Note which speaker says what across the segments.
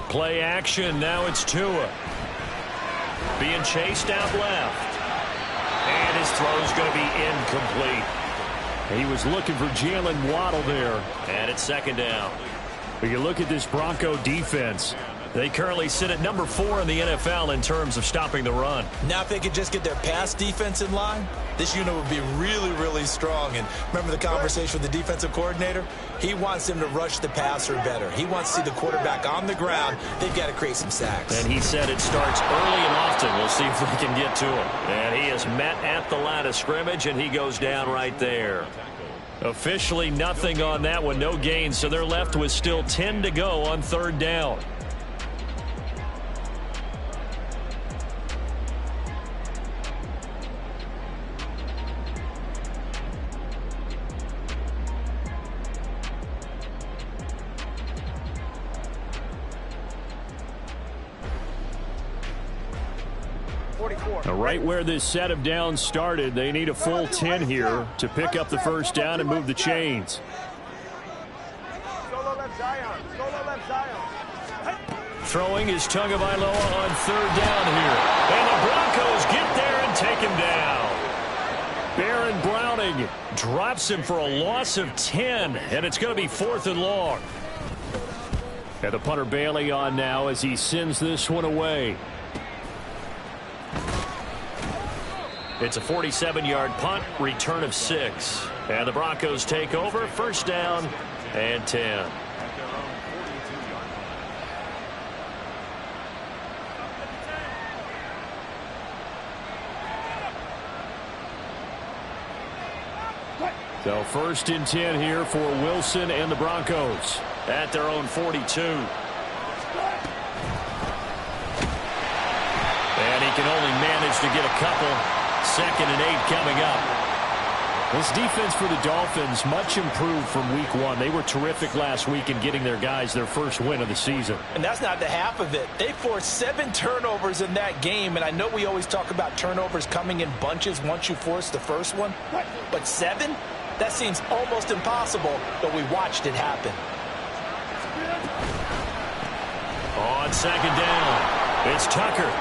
Speaker 1: Play action. Now it's Tua. Being chased out left. And his throw's going to be incomplete. He was looking for Jalen Waddle there. And it's second down. But you look at this Bronco defense. They currently sit at number 4 in the NFL in terms of stopping the run.
Speaker 2: Now if they could just get their pass defense in line, this unit would be really, really strong. And remember the conversation with the defensive coordinator? He wants them to rush the passer better. He wants to see the quarterback on the ground. They've got to create some sacks.
Speaker 1: And he said it starts early and often. We'll see if they can get to him. And he is met at the line of scrimmage, and he goes down right there. Officially nothing on that one. No gain, so they're left with still 10 to go on third down. Right where this set of downs started, they need a full 10 here to pick up the first down and move the chains. Throwing is Tagovailoa on third down here. And the Broncos get there and take him down. Baron Browning drops him for a loss of 10, and it's going to be 4th and long. And the punter Bailey on now as he sends this one away. It's a 47-yard punt, return of 6. And the Broncos take over, first down and 10. So first and 10 here for Wilson and the Broncos at their own 42. And he can only manage to get a couple. 2nd and 8 coming up. This defense for the Dolphins much improved from week 1. They were terrific last week in getting their guys their first win of the season.
Speaker 2: And that's not the half of it. They forced 7 turnovers in that game, and I know we always talk about turnovers coming in bunches once you force the first one, but 7? That seems almost impossible, but we watched it happen.
Speaker 1: On second down, it's Tucker.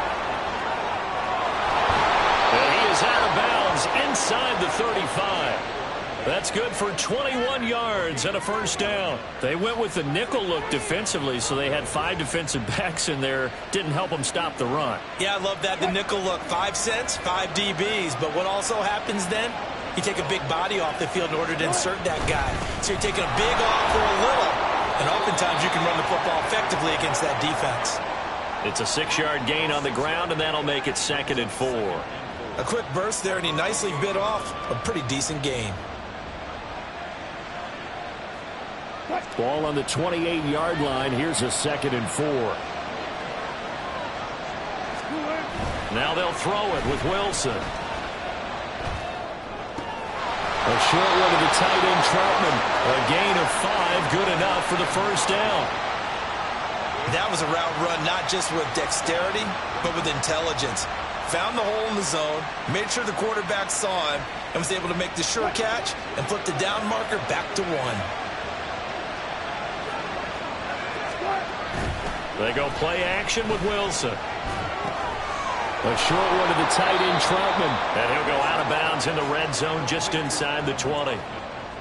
Speaker 1: And he is out of bounds inside the 35. That's good for 21 yards and a first down. They went with the nickel look defensively, so they had 5 defensive backs in there. Didn't help them stop the run.
Speaker 2: Yeah, I love that, the nickel look. 5 cents, 5 DBs. But what also happens then? You take a big body off the field in order to insert that guy. So you're taking a big off for a little. And oftentimes you can run the football effectively against that defense.
Speaker 1: It's a 6-yard gain on the ground, and that'll make it 2nd and 4.
Speaker 2: A quick burst there, and he nicely bit off a pretty decent gain.
Speaker 1: Ball on the 28-yard line. Here's a 2nd and 4. Now they'll throw it with Wilson. A short one to the tight end, Troutman. A gain of 5, good enough for the first down.
Speaker 2: That was a route run not just with dexterity, but with intelligence. Found the hole in the zone, made sure the quarterback saw him, and was able to make the sure catch and flip the down marker back to 1.
Speaker 1: They go play action with Wilson. A short one to the tight end, Troutman. And he'll go out of bounds in the red zone just inside the 20.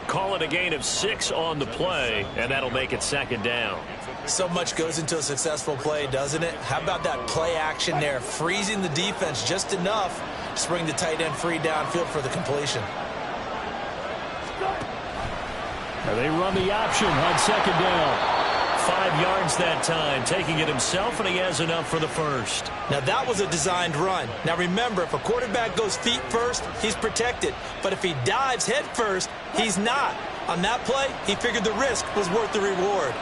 Speaker 1: Call it a gain of 6 on the play, and that'll make it 2nd down.
Speaker 2: So much goes into a successful play, doesn't it? How about that play action there? Freezing the defense just enough to bring the tight end free downfield for the completion.
Speaker 1: And they run the option on 2nd down. 5 yards that time, taking it himself, and he has enough for the first.
Speaker 2: Now that was a designed run. Now remember, if a quarterback goes feet first, he's protected. But if he dives head first, he's not. On that play, he figured the risk was worth the reward.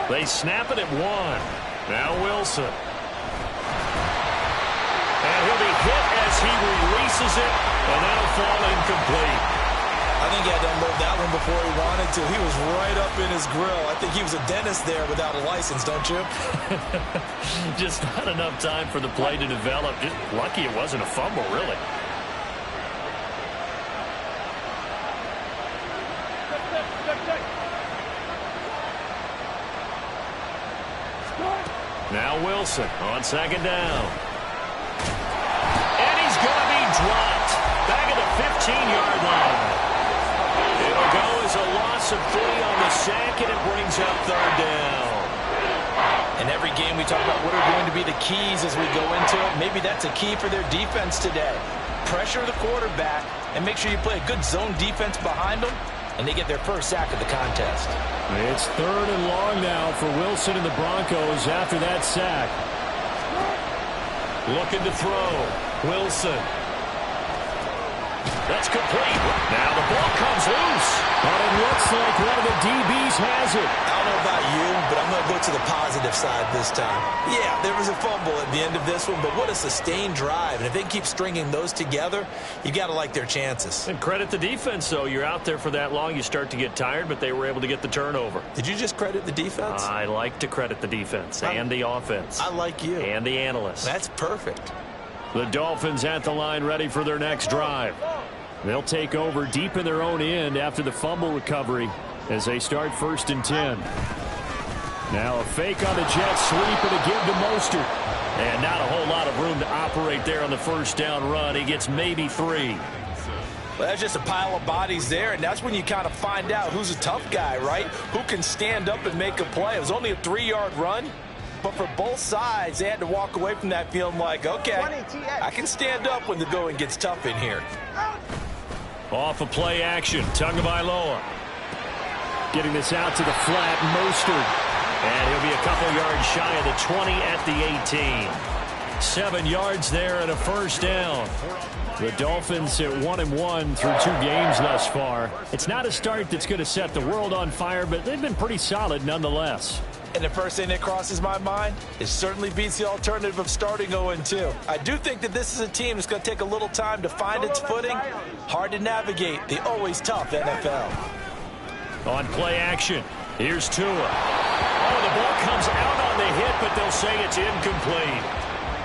Speaker 1: They snap it at 1. Now Wilson. And he'll be hit as he releases it, and that'll fall incomplete.
Speaker 2: I think he had to unload that one before he wanted to. He was right up in his grill. I think he was a dentist there without a license, don't you?
Speaker 1: Just not enough time for the play to develop. Just lucky it wasn't a fumble, really. Now Wilson on second down. And he's going to be dropped. Back at the 15-yard line. It'll go as a loss of 3 on the sack, and it brings up third down.
Speaker 2: In every game we talk about what are going to be the keys as we go into it. Maybe that's a key for their defense today. Pressure the quarterback and make sure you play a good zone defense behind them, and they get their first sack of the contest.
Speaker 1: It's 3rd and long now for Wilson and the Broncos after that sack. Looking to throw. Wilson. That's complete. Now the ball comes loose. But it looks like one of the DBs has it.
Speaker 2: I don't know about you, but I'm going to go to the positive side this time. Yeah, there was a fumble at the end of this one, but what a sustained drive. And if they keep stringing those together, you got to like their chances.
Speaker 1: And credit the defense, though. You're out there for that long, you start to get tired, but they were able to get the turnover.
Speaker 2: Did you just credit the defense?
Speaker 1: I like to credit the defense and the offense.
Speaker 2: I like you.
Speaker 1: And the analysts.
Speaker 2: That's perfect.
Speaker 1: The Dolphins at the line ready for their next drive. They'll take over deep in their own end after the fumble recovery as they start 1st and 10. Now a fake on the jet sweep and a give to Mostert. And not a whole lot of room to operate there on the first down run. He gets maybe 3.
Speaker 2: Well, that's just a pile of bodies there, and that's when you kind of find out who's a tough guy, right? Who can stand up and make a play. It was only a 3-yard run, but for both sides, they had to walk away from that feeling like, okay, I can stand up when the going gets tough in here.
Speaker 1: Off of play action, Tagovailoa. Getting this out to the flat, Mostert. And he'll be a couple yards shy of the 20 at the 18. 7 yards there and a first down. The Dolphins at 1-1 through 2 games thus far. It's not a start that's going to set the world on fire, but they've been pretty solid nonetheless.
Speaker 2: And the first thing that crosses my mind, it certainly beats the alternative of starting 0-2. I do think that this is a team that's going to take a little time to find its footing. Hard to navigate the always tough NFL.
Speaker 1: On play action, here's Tua. Oh, the ball comes out on the hit, but they'll say it's incomplete.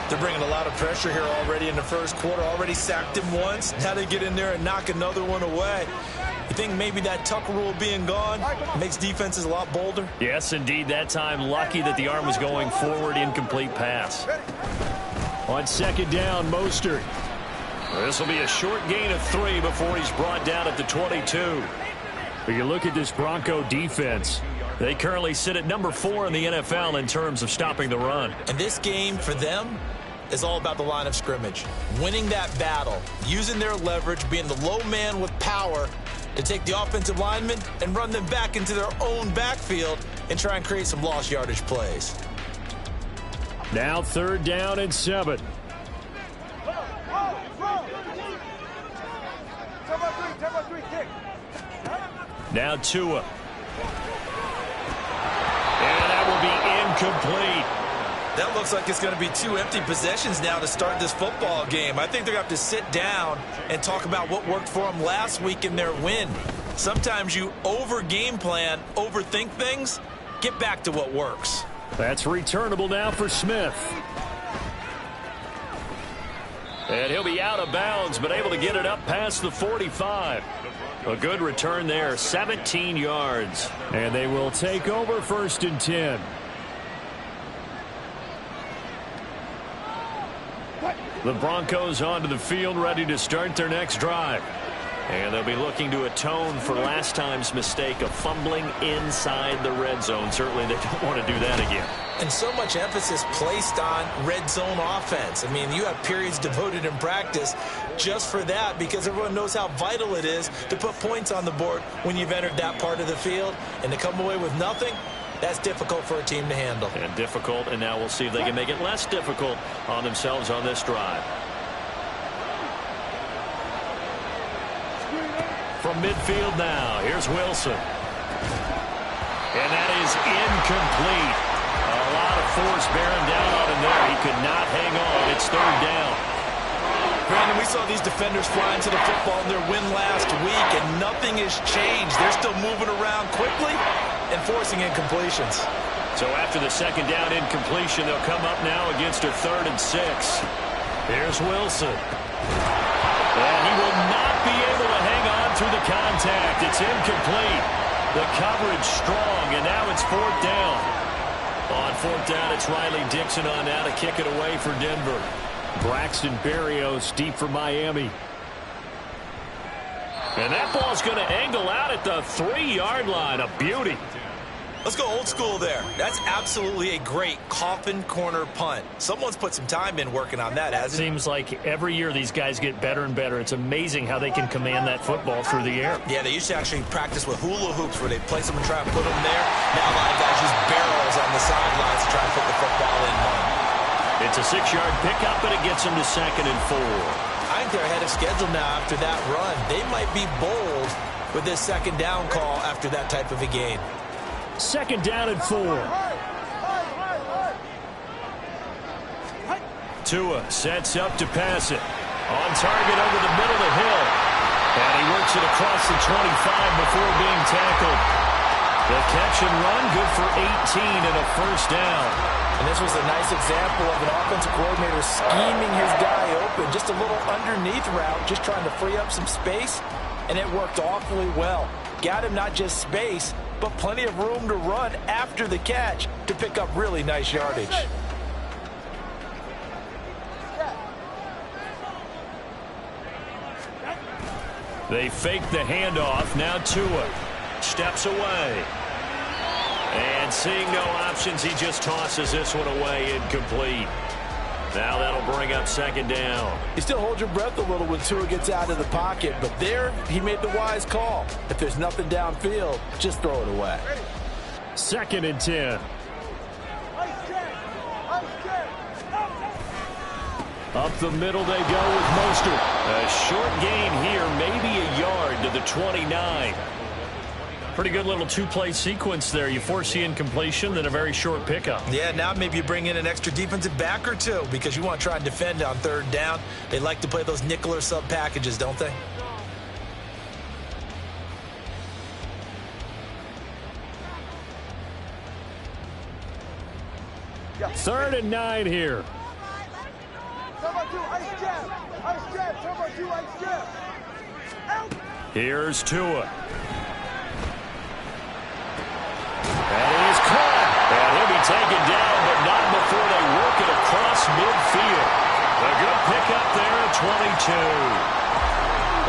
Speaker 2: They're bringing a lot of pressure here already in the first quarter. Already sacked him once. Now they get in there and knock another one away. You think maybe that tuck rule being gone makes defenses a lot bolder?
Speaker 1: Yes, indeed. That time, lucky that the arm was going forward, incomplete pass. On second down, Mostert. This will be a short gain of 3 before he's brought down at the 22. But you look at this Bronco defense. They currently sit at number 4 in the NFL in terms of stopping the run.
Speaker 2: And this game, for them, is all about the line of scrimmage. Winning that battle, using their leverage, being the low man with power to take the offensive linemen and run them back into their own backfield and try and create some lost yardage plays.
Speaker 1: Now 3rd down and 7. Now Tua. And that will be incomplete.
Speaker 2: That looks like it's going to be 2 empty possessions now to start this football game. I think they're going to have to sit down and talk about what worked for them last week in their win. Sometimes you over-game plan, overthink things. Get back to what works.
Speaker 1: That's returnable now for Smith. And he'll be out of bounds, but able to get it up past the 45. A good return there, 17 yards. And they will take over 1st and 10. The Broncos onto the field, ready to start their next drive. And they'll be looking to atone for last time's mistake of fumbling inside the red zone. Certainly they don't want to do that again.
Speaker 2: And so much emphasis placed on red zone offense. I mean, you have periods devoted in practice just for that because everyone knows how vital it is to put points on the board when you've entered that part of the field. And to come away with nothing, that's difficult for a team to handle.
Speaker 1: And difficult, and now we'll see if they can make it less difficult on themselves on this drive. From midfield now, here's Wilson. And that is incomplete. A lot of force bearing down on him there. He could not hang on. It's 3rd down.
Speaker 2: Brandon, we saw these defenders fly into the football in their win last week, and nothing has changed. They're still moving around quickly and forcing incompletions.
Speaker 1: So after the 2nd down incompletion, they'll come up now against a 3rd and 6. Here's Wilson. And he will not be able to hang on through the contact. It's incomplete. The coverage strong, and now it's fourth down. On fourth down, it's Riley Dixon on now to kick it away for Denver. Braxton Berrios deep for Miami. And that ball's going to angle out at the 3-yard line. A beauty.
Speaker 2: Let's go old school there. That's absolutely a great coffin corner punt. Someone's put some time in working on that, hasn't it?
Speaker 1: Seems like every year these guys get better and better. It's amazing how they can command that football through the air.
Speaker 2: Yeah, they used to actually practice with hula hoops where they place them and try to put them there. Now a lot of guys use barrels on the sidelines to try to put the football in.
Speaker 1: It's a 6-yard pickup, and it gets them to 2nd and 4.
Speaker 2: I think they're ahead of schedule now after that run. They might be bold with this 2nd down call after that type of a game.
Speaker 1: 2nd down and 4. Tua sets up to pass it. On target over the middle of the hill. And he works it across the 25 before being tackled. The catch and run, good for 18 and a first down.
Speaker 2: And this was a nice example of an offensive coordinator scheming his guy open. Just a little underneath route, just trying to free up some space. And it worked awfully well. Got him not just space, but plenty of room to run after the catch to pick up really nice yardage.
Speaker 1: They fake the handoff. Now Tua steps away. And seeing no options, he just tosses this one away incomplete. Now that'll bring up 2nd down.
Speaker 2: You still hold your breath a little when Tua gets out of the pocket, but there he made the wise call. If there's nothing downfield, just throw it away.
Speaker 1: 2nd and 10. Up the middle they go with Mostert. A short gain here, maybe a yard to the 29. Pretty good little 2-play sequence there. You force the incompletion, then a very short pickup.
Speaker 2: Yeah, now maybe you bring in an extra defensive back or two because you want to try and defend on 3rd down. They like to play those nickel or sub packages, don't they?
Speaker 1: Third and 9 here. Here's Tua. And he is caught. And he'll be taken down, but not before they work it across midfield. A good pickup there at 22.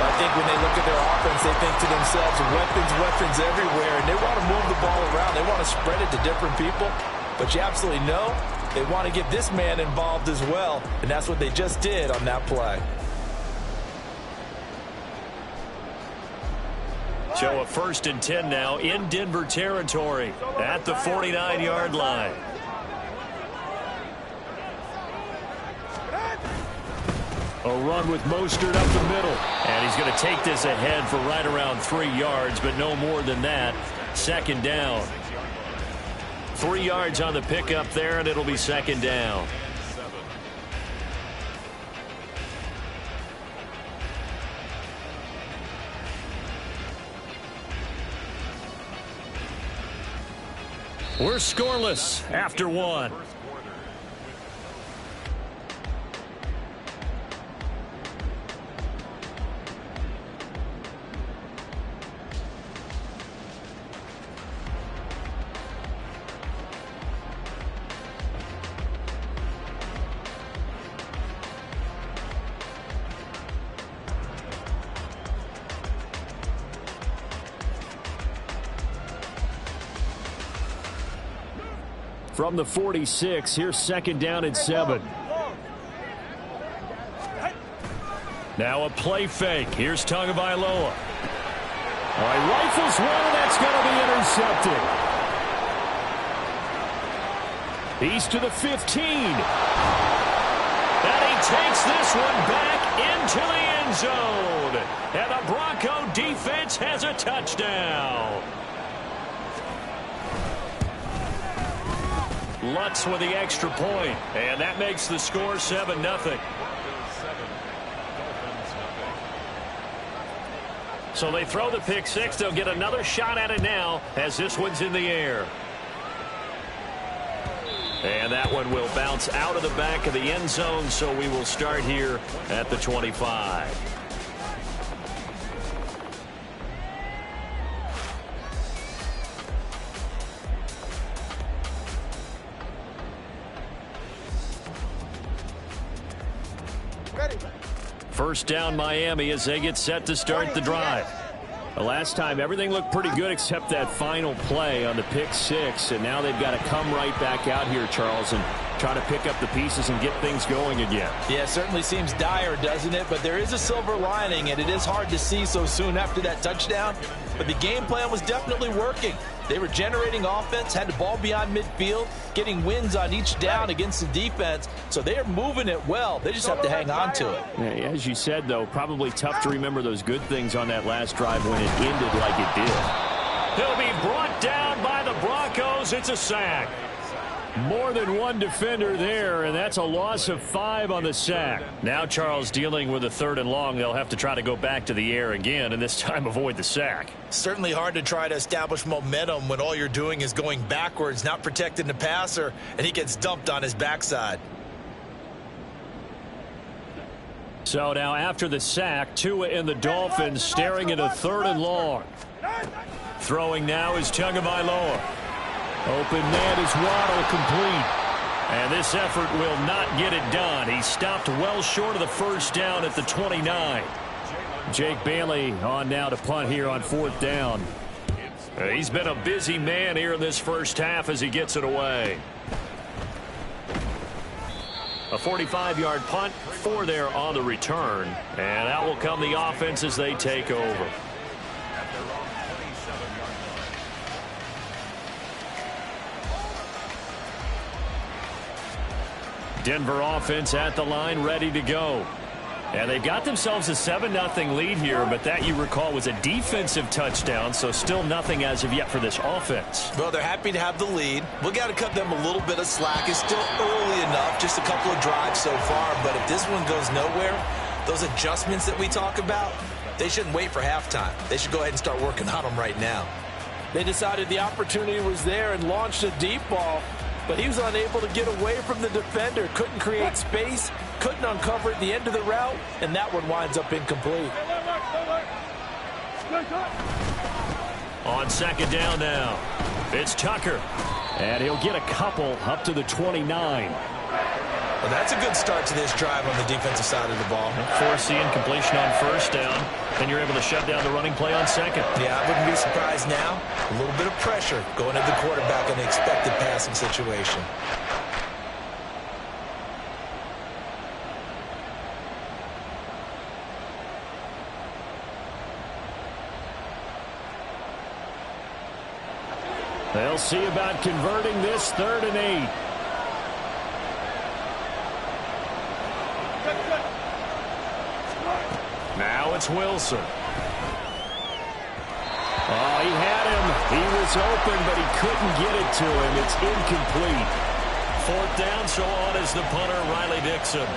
Speaker 2: Well, I think when they look at their offense, they think to themselves, weapons everywhere, and they want to move the ball around. They want to spread it to different people. But you absolutely know they want to get this man involved as well, and that's what they just did on that play.
Speaker 1: So a 1st and 10 now in Denver territory at the 49-yard line. A run with Mostert up the middle. And he's going to take this ahead for right around 3 yards, but no more than that. 2nd down. 3 yards on the pickup there, and it'll be 2nd down. We're scoreless after 1. From the 46, here's 2nd down and 7. Now a play fake. Here's Tagovailoa. All right, rifles one, and that's going to be intercepted. He's to the 15. And he takes this one back into the end zone. And the Bronco defense has a touchdown. Lutz with the extra point, and that makes the score 7-0. So they throw the pick six. They'll get another shot at it now as this one's in the air. And that one will bounce out of the back of the end zone, so we will start here at the 25. First down Miami as they get set to start the drive. The last time, everything looked pretty good except that final play on the pick six. And now they've got to come right back out here, Charles, and try to pick up the pieces and get things going again.
Speaker 2: Yeah, it certainly seems dire, doesn't it? But there is a silver lining, and it is hard to see so soon after that touchdown. But the game plan was definitely working. They were generating offense, had the ball beyond midfield, getting wins on each down against the defense. So they are moving it well. They just have to hang on to it.
Speaker 1: Yeah, as you said, though, probably tough to remember those good things on that last drive when it ended like it did. He'll be brought down by the Broncos. It's a sack. More than one defender there, and that's a loss of 5 on the sack. Now Charles dealing with a 3rd and long. They'll have to try to go back to the air again, and this time avoid the sack.
Speaker 2: Certainly hard to try to establish momentum when all you're doing is going backwards, not protecting the passer, and he gets dumped on his backside.
Speaker 1: So now after the sack, Tua and the Dolphins staring at a 3rd and long. Throwing now is Tagovailoa. Open man is Waddle, complete. And this effort will not get it done. He stopped well short of the first down at the 29. Jake Bailey on now to punt here on 4th down. He's been a busy man here in this first half as he gets it away. A 45-yard punt, 4 there on the return. And out will come the offense as they take over. Denver offense at the line, ready to go. And they've got themselves a 7-0 lead here, but that, you recall, was a defensive touchdown, so still nothing as of yet for this offense.
Speaker 2: Well, they're happy to have the lead. We got to cut them a little bit of slack. It's still early enough, just a couple of drives so far, but if this one goes nowhere, those adjustments that we talk about, they shouldn't wait for halftime. They should go ahead and start working on them right now. They decided the opportunity was there and launched a deep ball. But he was unable to get away from the defender, couldn't create space, couldn't uncover at the end of the route, and that one winds up incomplete.
Speaker 1: On 2nd down now, it's Tucker, and he'll get a couple up to the 29.
Speaker 2: Well, that's a good start to this drive on the defensive side of the ball.
Speaker 1: Force the incompletion on 1st down, and you're able to shut down the running play on 2nd.
Speaker 2: Yeah, I wouldn't be surprised now. A little bit of pressure going at the quarterback in the expected passing situation.
Speaker 1: They'll see about converting this 3rd and 8. Now it's Wilson. Oh, he had him. He was open, but he couldn't get it to him. It's incomplete. 4th down, so on is the punter, Riley Dixon.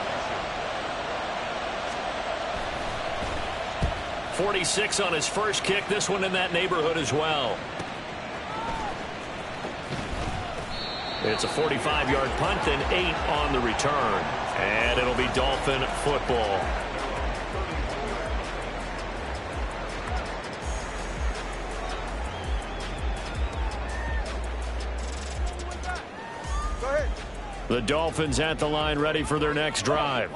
Speaker 1: 46 on his first kick. This one in that neighborhood as well. It's a 45-yard punt and 8 on the return. And it'll be Dolphin football. The Dolphins at the line, ready for their next drive.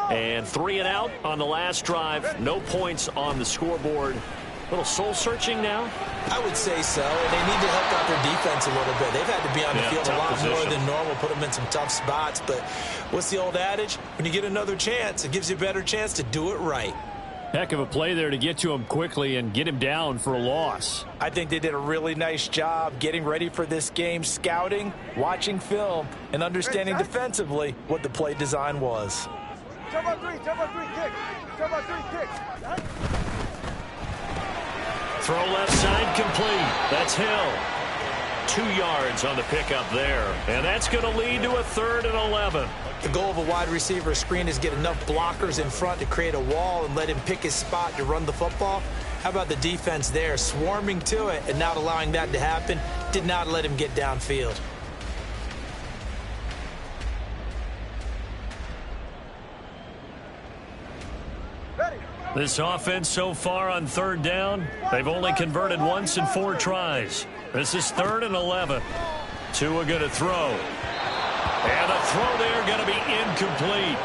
Speaker 1: And 3 and out on the last drive. No points on the scoreboard. A little soul-searching now?
Speaker 2: I would say so, and they need to help out their defense a little bit. They've had to be on the field a lot more than normal, put them in some tough spots. But what's the old adage? When you get another chance, it gives you a better chance to do it right.
Speaker 1: Heck of a play there to get to him quickly and get him down for a loss.
Speaker 2: I think they did a really nice job getting ready for this game, scouting, watching film, and understanding defensively what the play design was.
Speaker 1: Throw left side complete. That's Hill. 2 yards on the pickup there. And that's going to lead to a 3rd and 11.
Speaker 2: The goal of a wide receiver screen is get enough blockers in front to create a wall and let him pick his spot to run the football. How about the defense there, swarming to it and not allowing that to happen? Did not let him get downfield.
Speaker 1: This offense so far on 3rd down, they've only converted once in 4 tries. This is 3rd and 11. Tua going to throw. And a throw there going to be incomplete.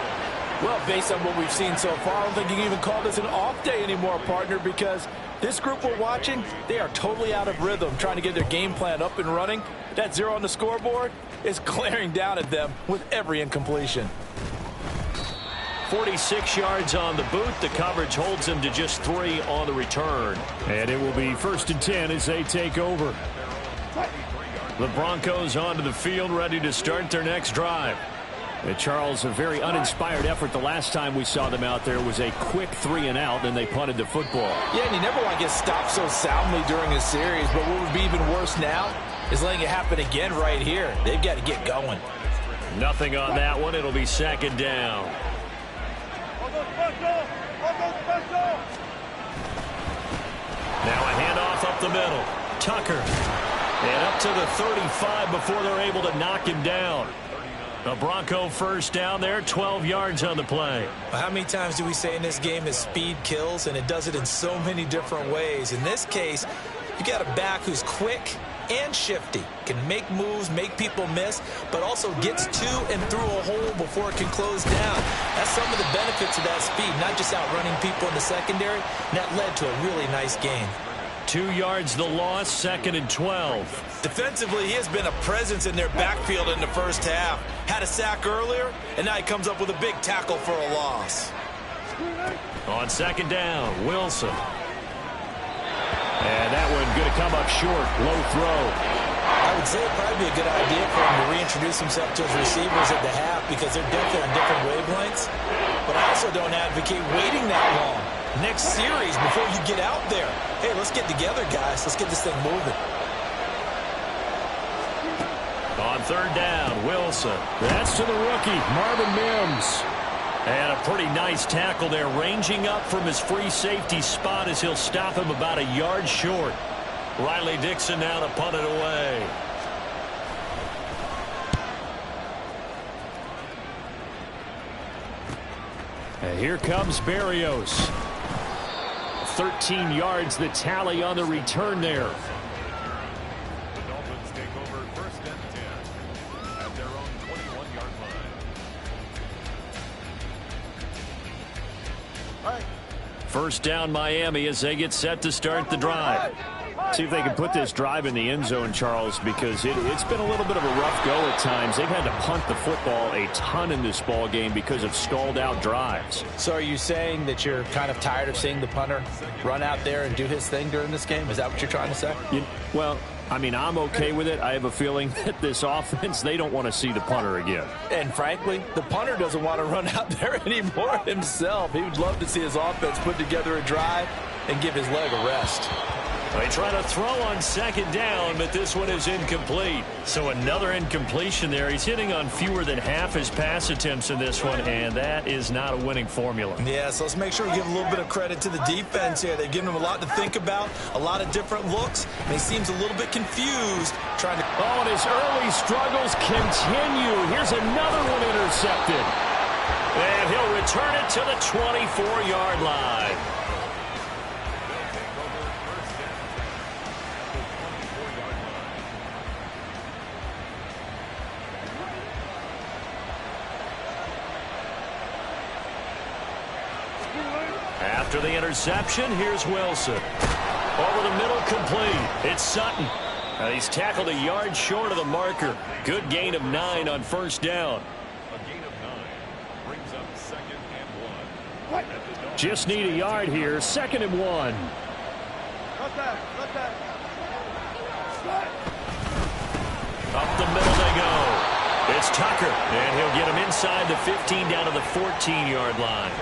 Speaker 2: Well, based on what we've seen so far, I don't think you can even call this an off day anymore, partner, because this group we're watching, they are totally out of rhythm, trying to get their game plan up and running. That 0 on the scoreboard is glaring down at them with every incompletion.
Speaker 1: 46 yards on the boot. The coverage holds them to just 3 on the return. And it will be 1st and 10 as they take over. The Broncos onto the field, ready to start their next drive. Charles, a very uninspired effort the last time we saw them out there was a quick 3 and out, and they punted the football.
Speaker 2: Yeah, and you never want to get stopped so soundly during a series, but what would be even worse now is letting it happen again right here. They've got to get going.
Speaker 1: Nothing on that one. It'll be 2nd down. Now a handoff up the middle. Tucker. And up to the 35 before they're able to knock him down. A Bronco 1st down there, 12 yards on the play.
Speaker 2: Well, how many times do we say in this game that speed kills, and it does it in so many different ways? In this case, you got a back who's quick and shifty, can make moves, make people miss, but also gets to and through a hole before it can close down. That's some of the benefits of that speed, not just outrunning people in the secondary, and that led to a really nice gain.
Speaker 1: 2 yards the loss, 2nd and 12.
Speaker 2: Defensively, he has been a presence in their backfield in the first half. Had a sack earlier, and now he comes up with a big tackle for a loss.
Speaker 1: On 2nd down, Wilson. And that one going to come up short, low throw.
Speaker 2: I would say it'd probably be a good idea for him to reintroduce himself to his receivers at the half because they're definitely on different wavelengths. But I also don't advocate waiting that long. Next series, before you get out there, hey, let's get together, guys. Let's get this thing moving.
Speaker 1: On 3rd down, Wilson. That's to the rookie, Marvin Mims. And a pretty nice tackle there, ranging up from his free safety spot as he'll stop him about a yard short. Riley Dixon now to punt it away. And here comes Berrios. 13 yards the tally on the return there.
Speaker 3: The Dolphins take over 1st and 10 at their own 21-yard line.
Speaker 1: 1st down Miami as they get set to start the drive. See if they can put this drive in the end zone, Charles, because it's been a little bit of a rough go at times. They've had to punt the football a ton in this ball game because of stalled out drives.
Speaker 2: So are you saying that you're kind of tired of seeing the punter run out there and do his thing during this game? Is that what you're trying to say?
Speaker 1: Well, I mean, I'm okay with it. I have a feeling that this offense, they don't want to see the punter again.
Speaker 2: And frankly, the punter doesn't want to run out there anymore himself. He would love to see his offense put together a drive and give his leg a rest.
Speaker 1: They try to throw on 2nd down, but this one is incomplete. So another incompletion there. He's hitting on fewer than half his pass attempts in this one, and that is not a winning formula.
Speaker 2: Yeah, so let's make sure we give a little bit of credit to the defense here. They've given him a lot to think about, a lot of different looks, and he seems a little bit confused trying to...
Speaker 1: Oh, and his early struggles continue. Here's another one intercepted. And he'll return it to the 24-yard line. After the interception, here's Wilson. Over the middle, complete. It's Sutton. He's tackled a yard short of the marker. Good gain of 9 on 1st down.
Speaker 3: A gain of 9 brings up 2nd and 1.
Speaker 1: Just need a yard here. 2nd and 1. Up the middle they go. It's Tucker, and he'll get him inside the 15 down to the 14-yard line.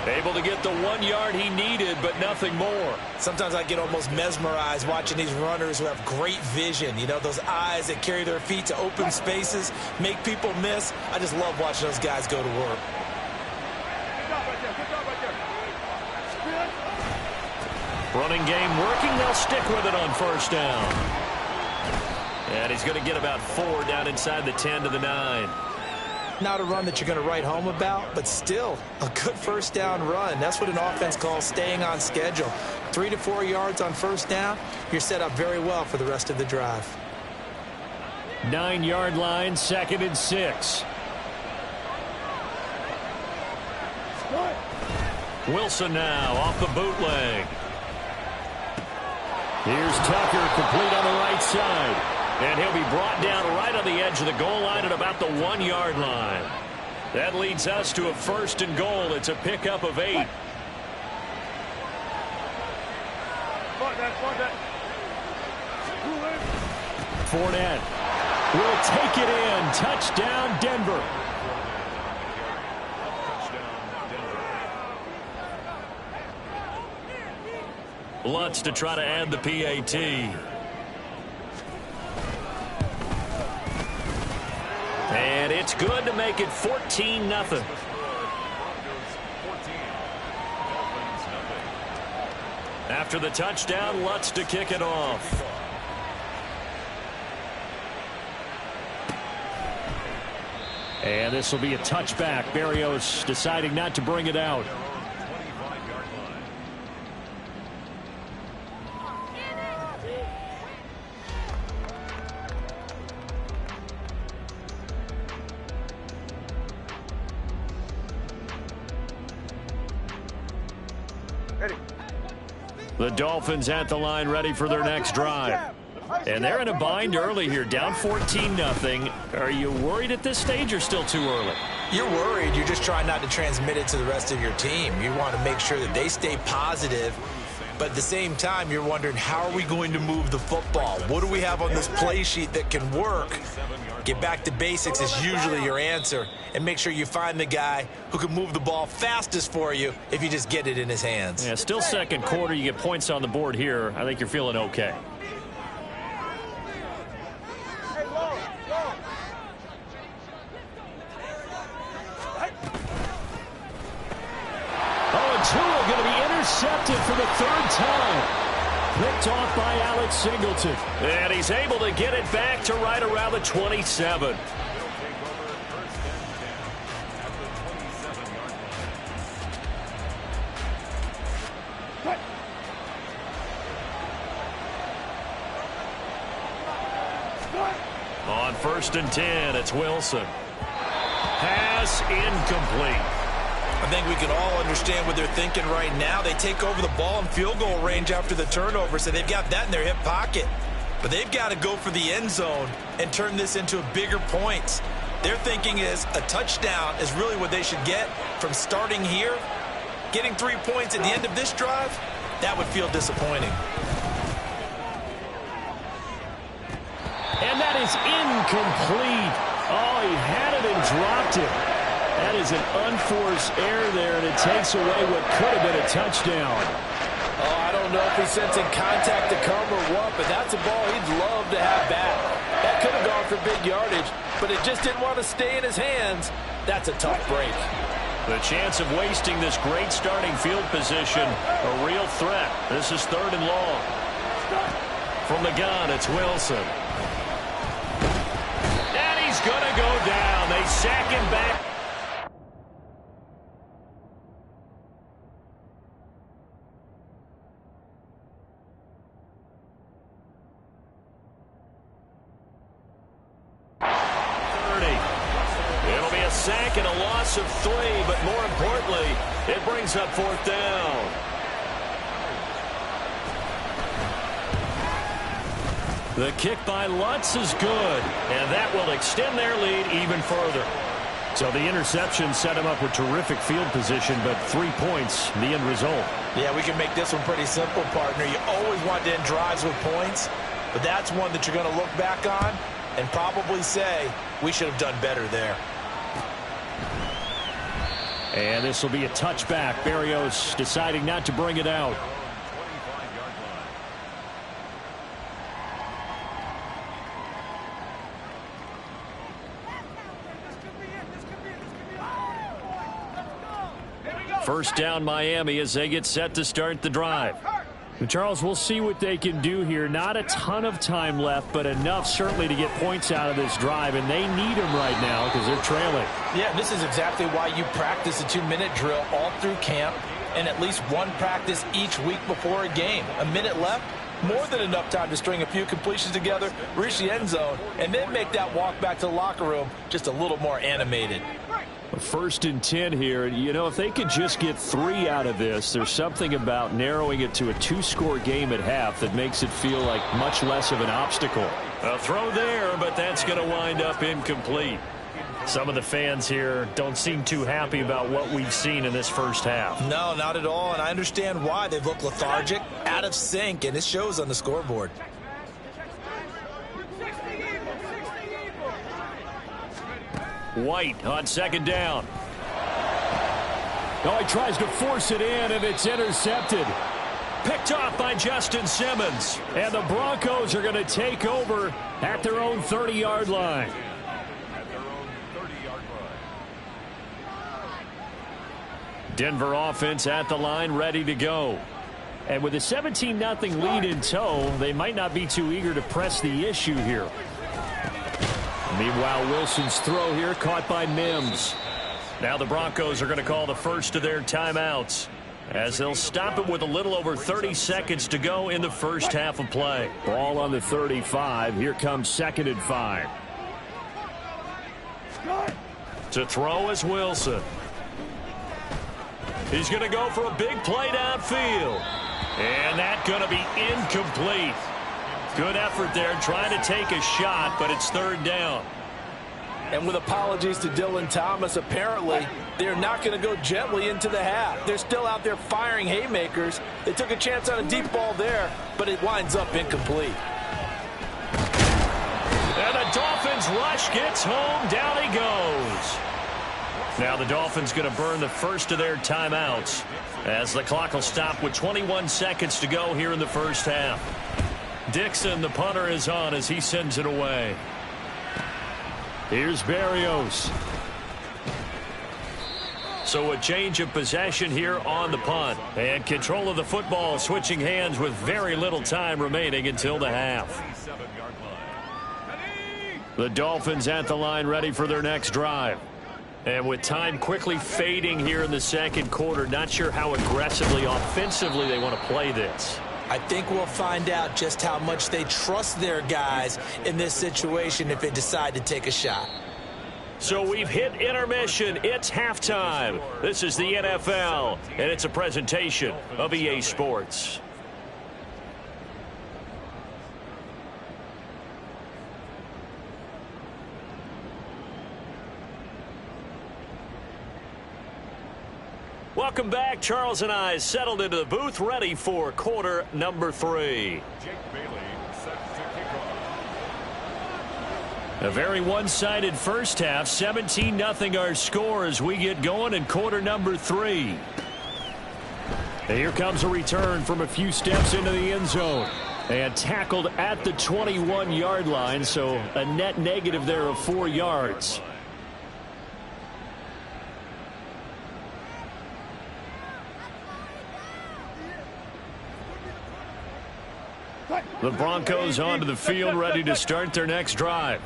Speaker 1: Able to get the 1 yard he needed, but nothing more.
Speaker 2: Sometimes I get almost mesmerized watching these runners who have great vision. You know, those eyes that carry their feet to open spaces, make people miss. I just love watching those guys go to work.
Speaker 1: Running game working. They'll stick with it on 1st down. And he's going to get about 4 down inside the 10 to the 9.
Speaker 2: Not a run that you're going to write home about, but still a good 1st down run. That's what an offense calls staying on schedule. 3 to 4 yards on 1st down. You're set up very well for the rest of the drive.
Speaker 1: 9-yard line, 2nd and 6. Wilson now off the bootleg. Here's Tucker, complete on the right side. And he'll be brought down right on the edge of the goal line at about the 1-yard line. That leads us to a 1st and goal. It's a pickup of 8. Fournette will take it in. Touchdown, Denver. Lutz to try to add the PAT. And it's good to make it 14-0. After the touchdown, Lutz to kick it off. And this will be a touchback. Berrios deciding not to bring it out. The Dolphins at the line ready for their next drive. And they're in a bind early here, down 14-0. Are you worried at this stage or still too early?
Speaker 2: You're worried. You're just trying not to transmit it to the rest of your team. You want to make sure that they stay positive. But at the same time, you're wondering, how are we going to move the football? What do we have on this play sheet that can work? Get back to basics is usually your answer. And make sure you find the guy who can move the ball fastest for you if you just get it in his hands.
Speaker 1: Yeah, still second quarter. You get points on the board here. I think you're feeling okay. Tua going to be intercepted for the 3rd time. Picked off by Alex Singleton. And he's able to get it back to right around the 27. On 1st and 10, it's Wilson. Pass incomplete.
Speaker 2: I think we can all understand what they're thinking right now. They take over the ball in field goal range after the turnover, so they've got that in their hip pocket. But they've got to go for the end zone and turn this into bigger points. Their thinking is a touchdown is really what they should get from starting here. Getting 3 points at the end of this drive, that would feel disappointing.
Speaker 1: And that is incomplete. Oh, he had it and dropped it. That is an unforced error there, and it takes away what could have been a touchdown.
Speaker 4: Oh, I don't know if he's sensing contact to come or what, but that's a ball he'd love to have back. That could have gone for big yardage, but it just didn't want to stay in his hands. That's a tough break.
Speaker 1: The chance of wasting this great starting field position, a real threat. This is 3rd and long. From the gun, it's Wilson. And he's going to go down. They sack him back. Sack and a loss of 3, but more importantly, it brings up 4th down. The kick by Lutz is good, and that will extend their lead even further. So the interception set him up with terrific field position, but 3 points, the end result.
Speaker 2: Yeah, we can make this one pretty simple, partner. You always want to end drives with points, but that's one that you're going to look back on and probably say, we should have done better there.
Speaker 1: And this will be a touchback. Berrios deciding not to bring it out. First down, Miami, as they get set to start the drive. And Charles, we'll see what they can do here. Not a ton of time left, but enough certainly to get points out of this drive, and they need them right now because they're trailing.
Speaker 4: Yeah, this is exactly why you practice a 2-minute drill all through camp and at least one practice each week before a game. A minute left, more than enough time to string a few completions together, reach the end zone, and then make that walk back to the locker room just a little more animated.
Speaker 1: First and 10 here. You know, if they could just get 3 out of this, there's something about narrowing it to a 2-score game at half that makes it feel like much less of an obstacle. A throw there, but that's going to wind up incomplete. Some of the fans here don't seem too happy about what we've seen in this first half.
Speaker 2: No, not at all, and I understand why. They've looked lethargic, out of sync, and it shows on the scoreboard.
Speaker 1: White on second down. Oh, he tries to force it in, and it's intercepted. Picked off by Justin Simmons. And the Broncos are going to take over at their own 30-yard line. Denver offense at the line, ready to go. And with a 17-0 lead in tow, they might not be too eager to press the issue here. Meanwhile, Wilson's throw here caught by Mims. Now the Broncos are going to call the first of their timeouts as they'll stop it with a little over 30 seconds to go in the first half of play. Ball on the 35. Here comes 2nd and 5. To throw is Wilson. He's going to go for a big play downfield. And that's going to be incomplete. Good effort there trying to take a shot, but it's 3rd down.
Speaker 4: And with apologies to Dylan Thomas, apparently they're not going to go gently into the half. They're still out there firing haymakers. They took a chance on a deep ball there, but it winds up incomplete.
Speaker 1: And the Dolphins rush gets home. Down he goes. Now the Dolphins going to burn the first of their timeouts as the clock will stop with 21 seconds to go here in the first half. Dixon, the punter, is on as he sends it away. Here's Berrios. So a change of possession here on the punt. And control of the football switching hands with very little time remaining until the half. The Dolphins at the line ready for their next drive. And with time quickly fading here in the second quarter, not sure how aggressively, offensively they want to play this.
Speaker 2: I think we'll find out just how much they trust their guys in this situation if they decide to take a shot.
Speaker 1: So we've hit intermission. It's halftime. This is the NFL, and it's a presentation of EA Sports. Welcome back. Charles and I settled into the booth, ready for quarter number 3.
Speaker 3: Jake Bailey set to kick off.
Speaker 1: A very one-sided first half. 17-0 our score as we get going in quarter number 3. And here comes a return from a few steps into the end zone. And tackled at the 21-yard line, so a net negative there of 4 yards. The Broncos onto the field, ready to start their next drive.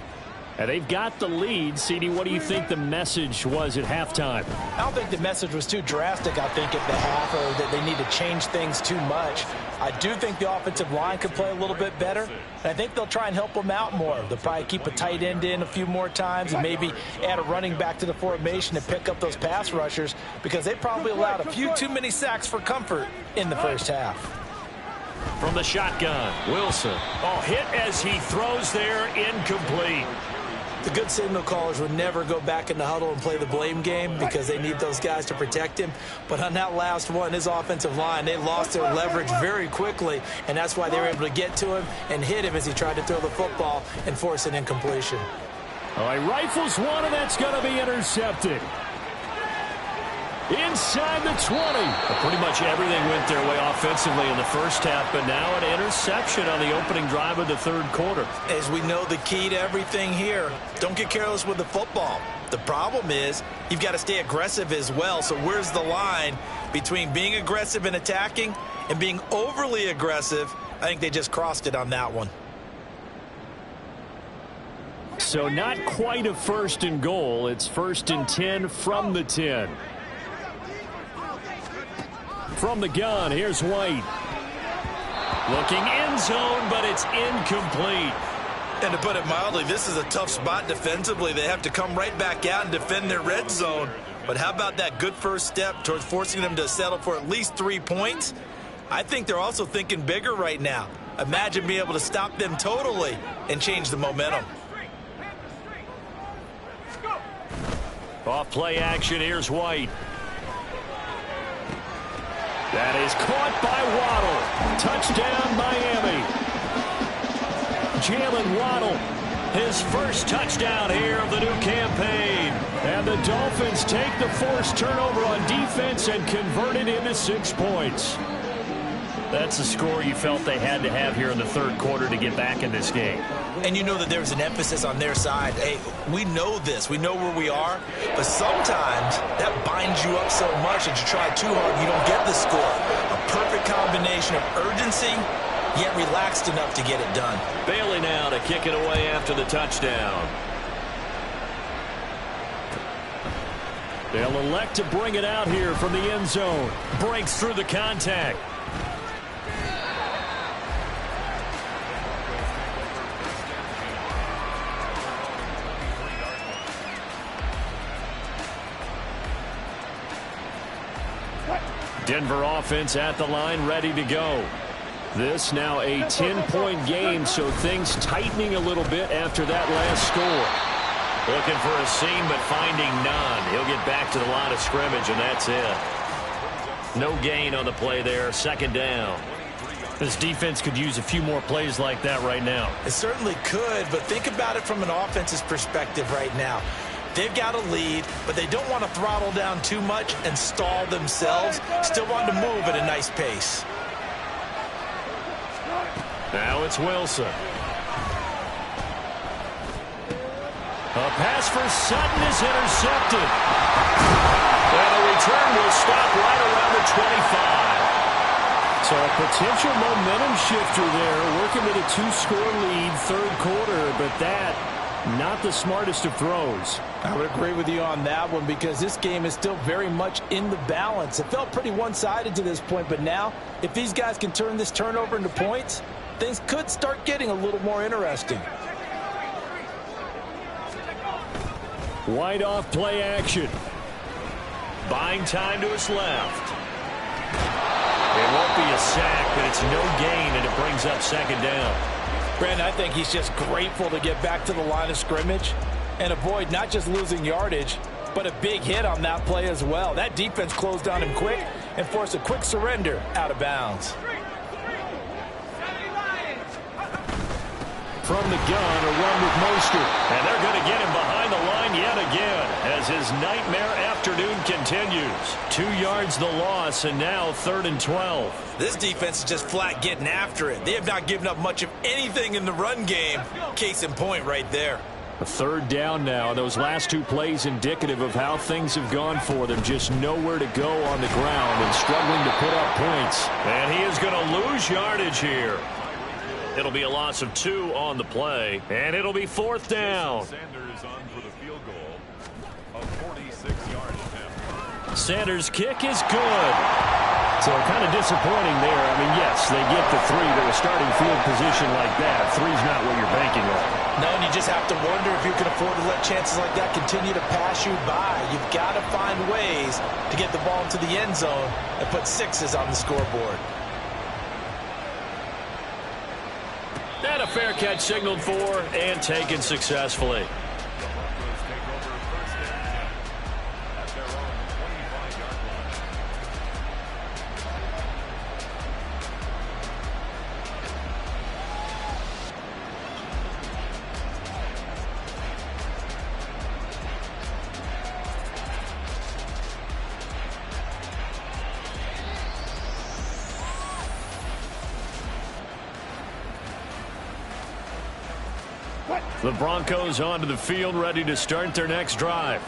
Speaker 1: And they've got the lead. CD, what do you think the message was at halftime?
Speaker 2: I don't think the message was too drastic, I think, at the half, or that they need to change things too much. I do think the offensive line could play a little bit better, and I think they'll try and help them out more. They'll probably keep a tight end in a few more times and maybe add a running back to the formation and pick up those pass rushers because they probably allowed a few too many sacks for comfort in the first half.
Speaker 1: From the shotgun, Wilson. Oh, hit as he throws there, incomplete.
Speaker 2: The good signal callers would never go back in the huddle and play the blame game because they need those guys to protect him. But on that last one, his offensive line, they lost their leverage very quickly, and that's why they were able to get to him and hit him as he tried to throw the football and force an incompletion.
Speaker 1: All right, rifles one, and that's going to be intercepted. Inside the 20. Pretty much everything went their way offensively in the first half, but now an interception on the opening drive of the third quarter.
Speaker 2: As we know, the key to everything here, don't get careless with the football. The problem is you've got to stay aggressive as well. So where's the line between being aggressive and attacking and being overly aggressive? I think they just crossed it on that one.
Speaker 1: So not quite a 1st and goal. It's 1st and 10 from the 10. From the gun, here's White. Looking end zone, but it's incomplete.
Speaker 2: And to put it mildly, this is a tough spot defensively. They have to come right back out and defend their red zone. But how about that good first step towards forcing them to settle for at least 3 points? I think they're also thinking bigger right now. Imagine being able to stop them totally and change the momentum.
Speaker 1: Off play action, here's White. That is caught by Waddle. Touchdown, Miami. Jalen Waddle, his first touchdown here of the new campaign. And the Dolphins take the forced turnover on defense and convert it into 6 points. That's a score you felt they had to have here in the third quarter to get back in this game.
Speaker 2: And you know that there's an emphasis on their side. Hey, we know this. We know where we are. But sometimes that binds you up so much that you try too hard, you don't get the score. A perfect combination of urgency, yet relaxed enough to get it done.
Speaker 1: Bailey now to kick it away after the touchdown. They'll elect to bring it out here from the end zone. Breaks through the contact. Denver offense at the line, ready to go. This now a 10-point game, so things tightening a little bit after that last score. Looking for a seam, but finding none. He'll get back to the line of scrimmage, and that's it. No gain on the play there. Second down. This defense could use a few more plays like that right now.
Speaker 2: It certainly could, but think about it from an offense's perspective right now. They've got a lead, but they don't want to throttle down too much and stall themselves. Still want to move at a nice pace.
Speaker 1: Now it's Wilson. A pass for Sutton is intercepted. And the return will stop right around the 25. So a potential momentum shifter there, working with a 2-score lead, third quarter, but that not the smartest of throws.
Speaker 4: I would agree with you on that one because this game is still very much in the balance. It felt pretty one-sided to this point, but now if these guys can turn this turnover into points, things could start getting a little more interesting.
Speaker 1: White off play action. Buying time to his left. It won't be a sack, but it's no gain, and it brings up second down.
Speaker 4: Brandon, I think he's just grateful to get back to the line of scrimmage and avoid not just losing yardage, but a big hit on that play as well. That defense closed on him quick and forced a quick surrender out of bounds.
Speaker 1: From the gun, a run with Mostert. And they're going to get him behind the line yet again as his nightmare afternoon continues. 2 yards the loss, and now 3rd and 12.
Speaker 2: This defense is just flat getting after it. They have not given up much of anything in the run game. Case in point right there.
Speaker 1: A third down now. Those last 2 plays indicative of how things have gone for them. Just nowhere to go on the ground and struggling to put up points. And he is going to lose yardage here. It'll be a loss of 2 on the play, and it'll be 4th down.
Speaker 3: Sanders on for the field goal, a 46-yard attempt.
Speaker 1: Sanders' kick is good. So kind of disappointing there. I mean, yes, they get the 3, but a starting field position like that, 3's not what you're banking on.
Speaker 2: No, and you just have to wonder if you can afford to let chances like that continue to pass you by. You've got to find ways to get the ball into the end zone and put 6s on the scoreboard.
Speaker 1: And a fair catch signaled for and taken successfully.
Speaker 3: Broncos take over 1st and 10 at their own 25-yard line.
Speaker 1: The Broncos onto the field, ready to start their next drive.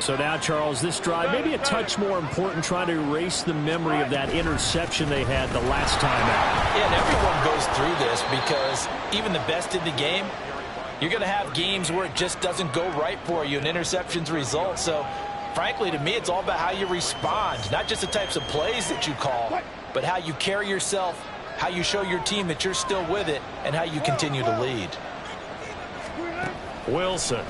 Speaker 1: So now, Charles, this drive maybe a touch more important, trying to erase the memory of that interception they had the last time out.
Speaker 2: Yeah, and everyone goes through this because even the best in the game, you're going to have games where it just doesn't go right for you and interceptions result. So, frankly, to me, it's all about how you respond, not just the types of plays that you call, but how you carry yourself, how you show your team that you're still with it, and how you continue to lead.
Speaker 1: Wilson.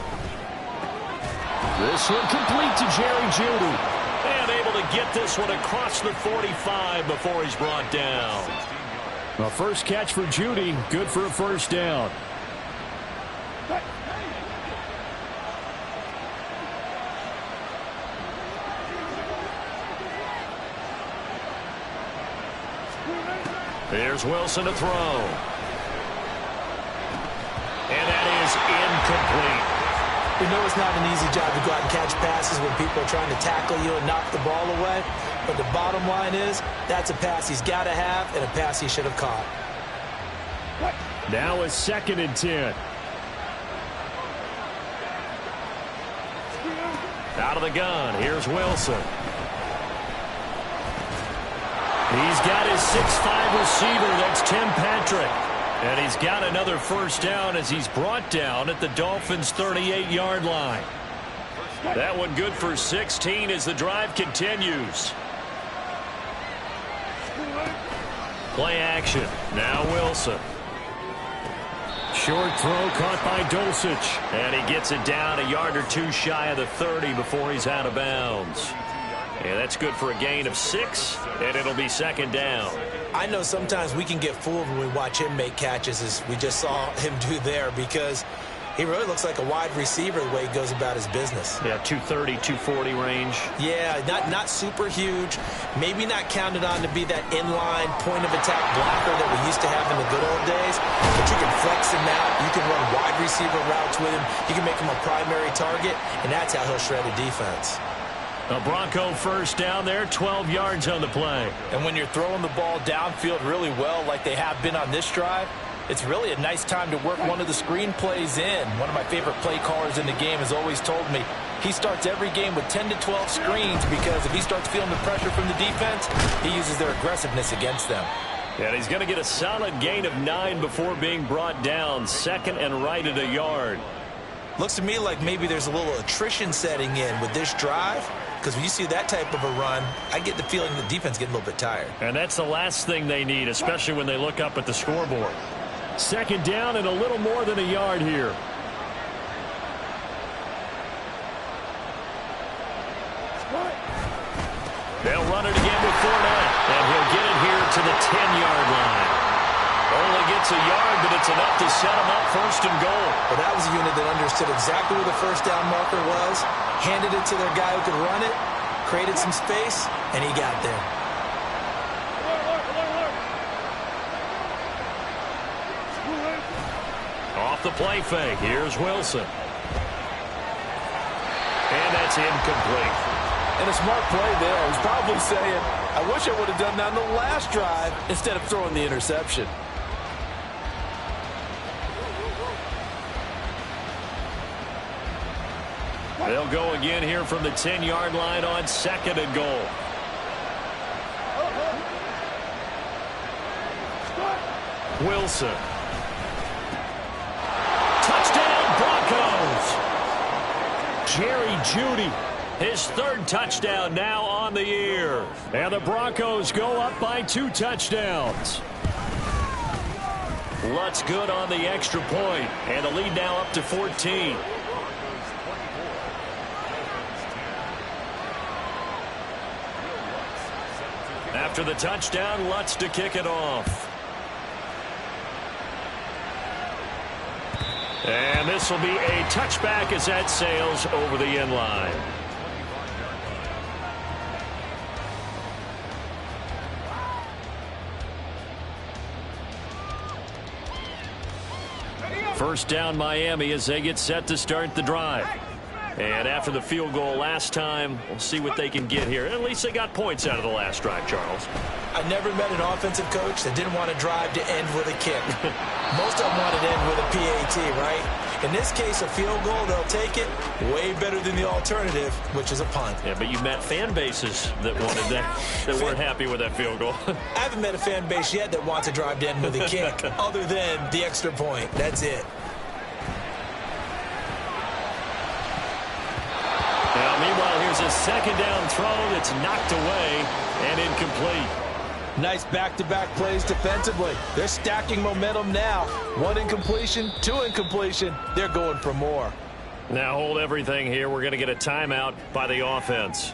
Speaker 1: This one complete to Jerry Jeudy. And able to get this one across the 45 before he's brought down. A first catch for Jeudy. Good for a first down. Here's Wilson to throw. And that is incomplete.
Speaker 2: We know it's not an easy job to go out and catch passes when people are trying to tackle you and knock the ball away. But the bottom line is, that's a pass he's got to have and a pass he should have caught.
Speaker 1: Now it's 2nd and 10. Out of the gun, here's Wilson. He's got his 6'5" receiver, that's Tim Patrick. And he's got another first down as he's brought down at the Dolphins' 38-yard line. That one good for 16 as the drive continues. Play action. Now Wilson. Short throw caught by Dulcich. And he gets it down a yard or two shy of the 30 before he's out of bounds. And that's good for a gain of 6, and it'll be 2nd down.
Speaker 2: I know sometimes we can get fooled when we watch him make catches, as we just saw him do there, because he really looks like a wide receiver the way he goes about his business.
Speaker 1: Yeah, 230, 240 range.
Speaker 2: Yeah, not super huge. Maybe not counted on to be that inline point-of-attack blocker that we used to have in the good old days. But you can flex him out. You can run wide receiver routes with him. You can make him a primary target, and that's how he'll shred a defense.
Speaker 1: A Bronco first down there, 12 yards on the play.
Speaker 4: And when you're throwing the ball downfield really well like they have been on this drive, it's really a nice time to work one of the screen plays in. One of my favorite play callers in the game has always told me he starts every game with 10 to 12 screens because if he starts feeling the pressure from the defense, he uses their aggressiveness against them.
Speaker 1: And he's going to get a solid gain of 9 before being brought down. 2nd and right at a yard.
Speaker 2: Looks to me like maybe there's a little attrition setting in with this drive. Because when you see that type of a run, I get the feeling the defense getting a little bit tired.
Speaker 1: And that's the last thing they need, especially when they look up at the scoreboard. 2nd down and a little more than a yard here. They'll run it again with Fournette, and he'll get it here to the 10-yard line. Only gets a yard, but it's enough to set him up 1st and goal.
Speaker 2: Well, that was a unit that understood exactly where the first down marker was, handed it to their guy who could run it, created some space, and he got there.
Speaker 1: Off the play fake, here's Wilson. And that's incomplete.
Speaker 4: And a smart play there. He's probably saying, I wish I would have done that on the last drive instead of throwing the interception.
Speaker 1: They'll go again here from the 10-yard line on 2nd and goal. Wilson. Touchdown, Broncos. Jerry Jeudy, his 3rd touchdown now on the year. And the Broncos go up by 2 touchdowns. Lutz good on the extra point, and the lead now up to 14. After the touchdown, Lutz to kick it off. And this will be a touchback as that sails over the end line. First down Miami as they get set to start the drive. And after the field goal last time, we'll see what they can get here. At least they got points out of the last drive, Charles.
Speaker 2: I never met an offensive coach that didn't want to drive to end with a kick. Most of them wanted to end with a PAT, right? In this case, a field goal, they'll take it. Way better than the alternative, which is a punt.
Speaker 1: Yeah, but you met fan bases that wanted that, that weren't happy with that field goal.
Speaker 2: I haven't met a fan base yet that wants to drive to end with a kick, other than the extra point. That's it.
Speaker 1: Now, meanwhile, here's a 2nd down throw that's knocked away and incomplete.
Speaker 4: Nice back-to-back plays defensively. They're stacking momentum now. 1 incompletion, 2 incompletion. They're going for more.
Speaker 1: Now hold everything here. We're going to get a timeout by the offense.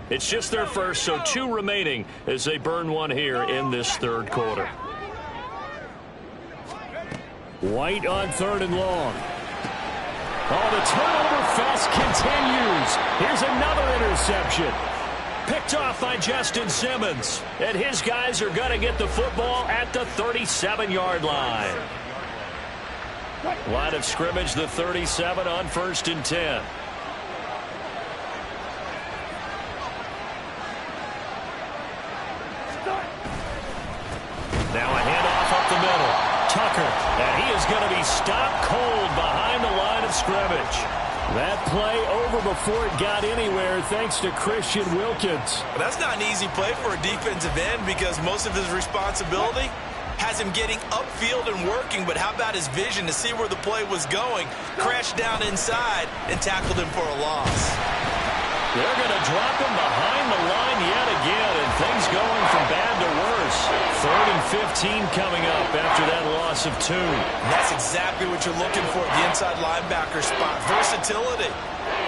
Speaker 1: It's just their first, so 2 remaining as they burn 1 here in this third quarter. White on 3rd and long. Oh, the turnover fest continues. Here's another interception. Picked off by Justin Simmons. And his guys are going to get the football at the 37-yard line. Line of scrimmage, the 37 on 1st and 10. Now a handoff up the middle. Tucker, and he is going to be stopped cold behind the line of scrimmage. That play over before it got anywhere thanks to Christian Wilkins.
Speaker 2: Well, that's not an easy play for a defensive end because most of his responsibility has him getting upfield and working, but how about his vision to see where the play was going, crashed down inside, and tackled him for a loss.
Speaker 1: They're going to drop him behind the line yet again, and things going from bad to worse. 3rd and 15 coming up after that loss of 2.
Speaker 2: That's exactly what you're looking for at the inside linebacker spot. Versatility.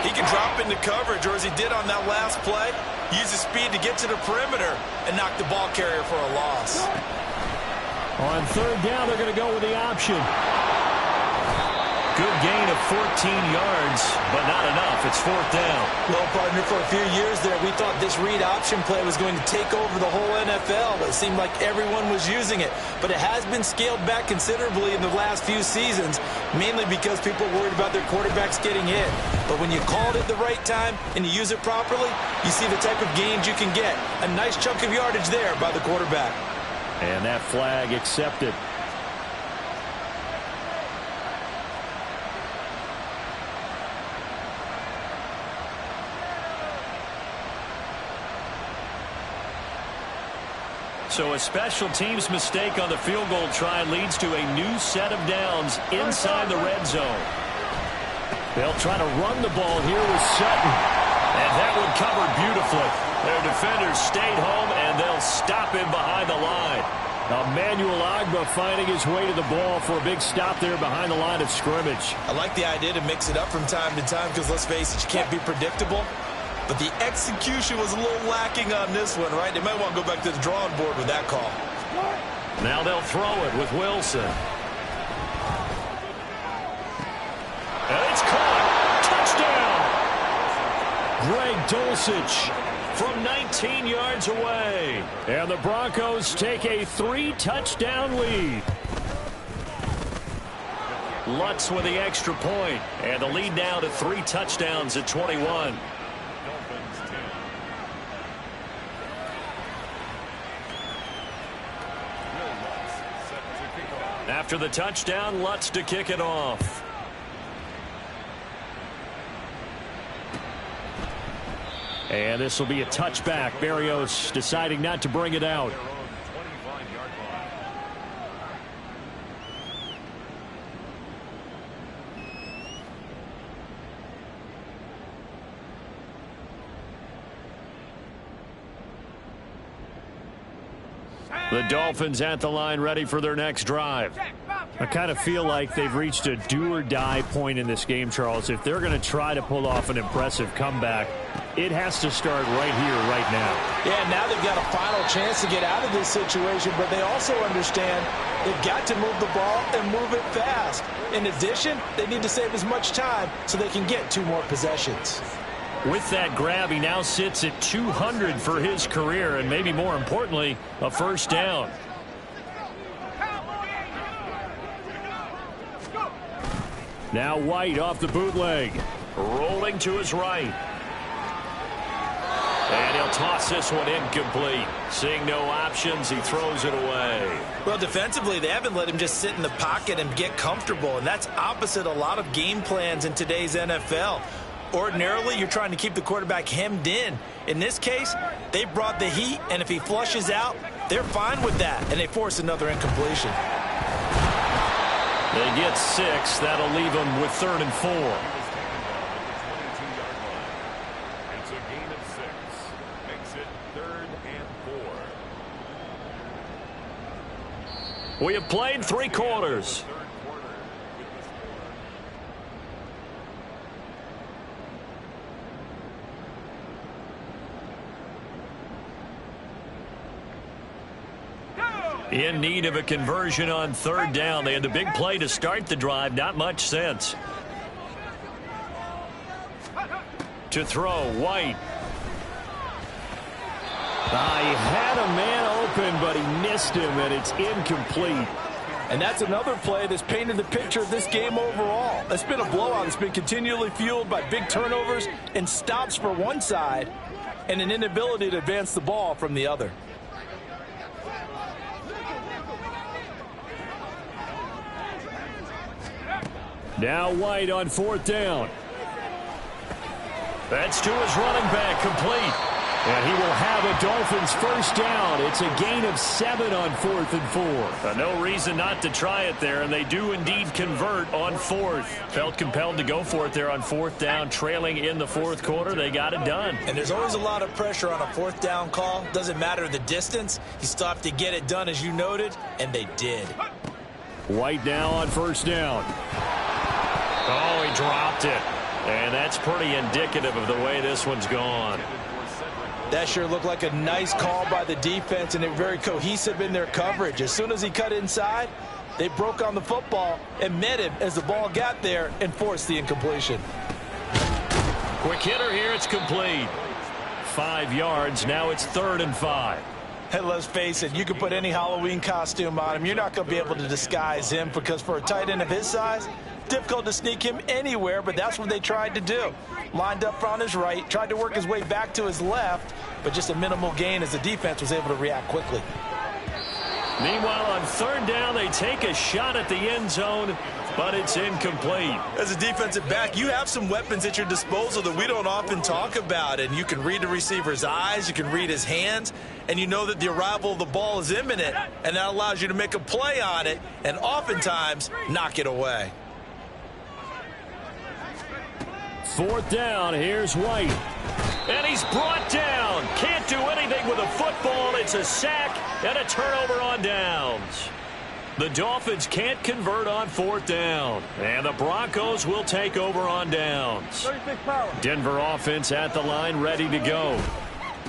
Speaker 2: He can drop into coverage, or as he did on that last play, use his speed to get to the perimeter and knock the ball carrier for a loss.
Speaker 1: On 3rd down, they're going to go with the option. Good gain of 14 yards, but not enough. It's 4th down.
Speaker 2: Well, partner, for a few years there, we thought this read option play was going to take over the whole NFL. It seemed like everyone was using it. But it has been scaled back considerably in the last few seasons, mainly because people are worried about their quarterbacks getting hit. But when you call it at the right time and you use it properly, you see the type of gains you can get. A nice chunk of yardage there by the quarterback.
Speaker 1: And that flag accepted. So a special teams mistake on the field goal try leads to a new set of downs inside the red zone. They'll try to run the ball here with Sutton. And that one covered beautifully. Their defenders stayed home, and they'll stop him behind the line. Emmanuel Ogbah finding his way to the ball for a big stop there behind the line of scrimmage.
Speaker 2: I like the idea to mix it up from time to time because, let's face it, you can't be predictable. But the execution was a little lacking on this one, right? They might want to go back to the drawing board with that call.
Speaker 1: Now they'll throw it with Wilson. And it's caught. Touchdown! Greg Dulcich from 19 yards away. And the Broncos take a 3-touchdown lead. Lutz with the extra point. And the lead now to 3 touchdowns at 21. After the touchdown, Lutz to kick it off. And this will be a touchback. Berrios deciding not to bring it out. The Dolphins at the line ready for their next drive. I kind of feel like they've reached a do-or-die point in this game, Charles. If they're going to try to pull off an impressive comeback, it has to start right here, right now.
Speaker 4: Yeah, now they've got a final chance to get out of this situation, but they also understand they've got to move the ball and move it fast. In addition, they need to save as much time so they can get 2 more possessions.
Speaker 1: With that grab, he now sits at 200 for his career, and maybe more importantly, a first down. Now White off the bootleg. Rolling to his right. And he'll toss this one incomplete. Seeing no options, he throws it away.
Speaker 2: Well, defensively, they haven't let him just sit in the pocket and get comfortable, and that's opposite a lot of game plans in today's NFL. Ordinarily, you're trying to keep the quarterback hemmed in. In this case, they brought the heat, and if he flushes out, they're fine with that, and they force another incompletion.
Speaker 1: They get 6. That'll leave them with 3rd and 4.
Speaker 3: It's a gain of 6. Makes it 3rd and 4.
Speaker 1: We have played 3 quarters. In need of a conversion on 3rd down. They had the big play to start the drive. Not much sense. To throw, White. He had a man open, but he missed him, and it's incomplete.
Speaker 4: And that's another play that's painted the picture of this game overall. It's been a blowout. It's been continually fueled by big turnovers and stops for one side and an inability to advance the ball from the other.
Speaker 1: Now White on 4th down. That's to his running back, complete. And he will have a Dolphins first down. It's a gain of 7 on 4th and 4. No reason not to try it there, and they do indeed convert on 4th. Felt compelled to go for it there on 4th down, trailing in the 4th quarter. They got it done.
Speaker 2: And there's always a lot of pressure on a 4th down call. Doesn't matter the distance. You still have to get it done, as you noted, and they did.
Speaker 1: White now on 1st down. Oh, he dropped it. And that's pretty indicative of the way this one's gone.
Speaker 4: That sure looked like a nice call by the defense, and they're very cohesive in their coverage. As soon as he cut inside, they broke on the football and met him as the ball got there and forced the incompletion.
Speaker 1: Quick hitter here. It's complete. 5 yards. Now it's 3rd and 5.
Speaker 4: Hey, let's face it, you can put any Halloween costume on him. You're not going to be able to disguise him, because for a tight end of his size, difficult to sneak him anywhere, but that's what they tried to do. Lined up on his right, tried to work his way back to his left, but just a minimal gain as the defense was able to react quickly.
Speaker 1: Meanwhile, on 3rd down, they take a shot at the end zone, but it's incomplete.
Speaker 2: As a defensive back, you have some weapons at your disposal that we don't often talk about, and you can read the receiver's eyes, you can read his hands, and you know that the arrival of the ball is imminent, and that allows you to make a play on it and oftentimes knock it away.
Speaker 1: 4th down, here's White. And he's brought down. Can't do anything with a football. It's a sack and a turnover on downs. The Dolphins can't convert on 4th down. And the Broncos will take over on downs. Denver offense at the line, ready to go.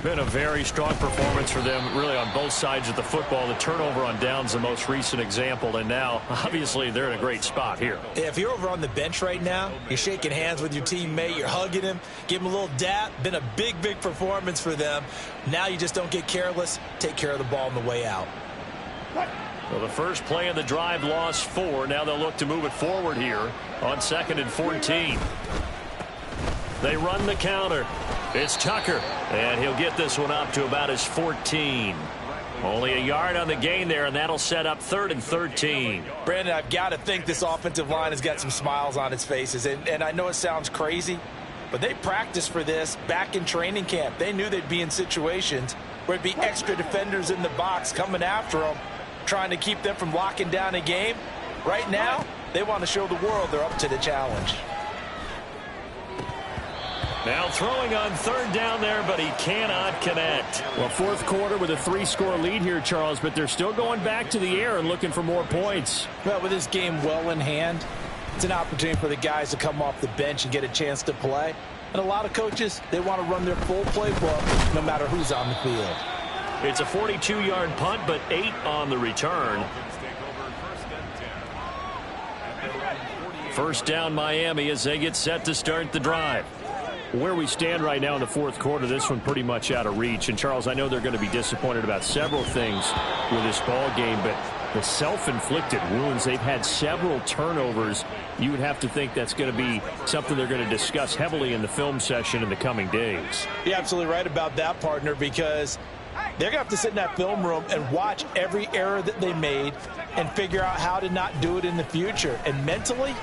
Speaker 1: Been a very strong performance for them, really, on both sides of the football. The turnover on downs, the most recent example, and now, obviously, they're in a great spot here.
Speaker 2: Yeah, if you're over on the bench right now, you're shaking hands with your teammate, you're hugging him, give him a little dap. Been a big, big performance for them. Now you just don't get careless. Take care of the ball on the way out.
Speaker 1: Well, the first play of the drive lost 4. Now they'll look to move it forward here on 2nd and 14. They run the counter. It's Tucker, and he'll get this one up to about his 14. Only a yard on the gain there, and that'll set up 3rd and 13.
Speaker 4: Brandon, I've got to think this offensive line has got some smiles on its faces, and I know it sounds crazy, but they practiced for this back in training camp. They knew they'd be in situations where it'd be extra defenders in the box coming after them, trying to keep them from locking down a game. Right now, they want to show the world they're up to the challenge.
Speaker 1: Now throwing on 3rd down there, but he cannot connect. Well, 4th quarter with a 3-score lead here, Charles, but they're still going back to the air and looking for more points.
Speaker 4: Well, with this game well in hand, it's an opportunity for the guys to come off the bench and get a chance to play. And a lot of coaches, they want to run their full playbook no matter who's on the field.
Speaker 1: It's a 42-yard punt, but 8 on the return. 1st down Miami as they get set to start the drive. Where we stand right now in the 4th quarter, this one pretty much out of reach. And, Charles, I know they're going to be disappointed about several things with this ball game, but the self-inflicted wounds, they've had several turnovers. You would have to think that's going to be something they're going to discuss heavily in the film session in the coming days.
Speaker 4: You're absolutely right about that, partner, because they're going to have to sit in that film room and watch every error that they made and figure out how to not do it in the future. And mentally,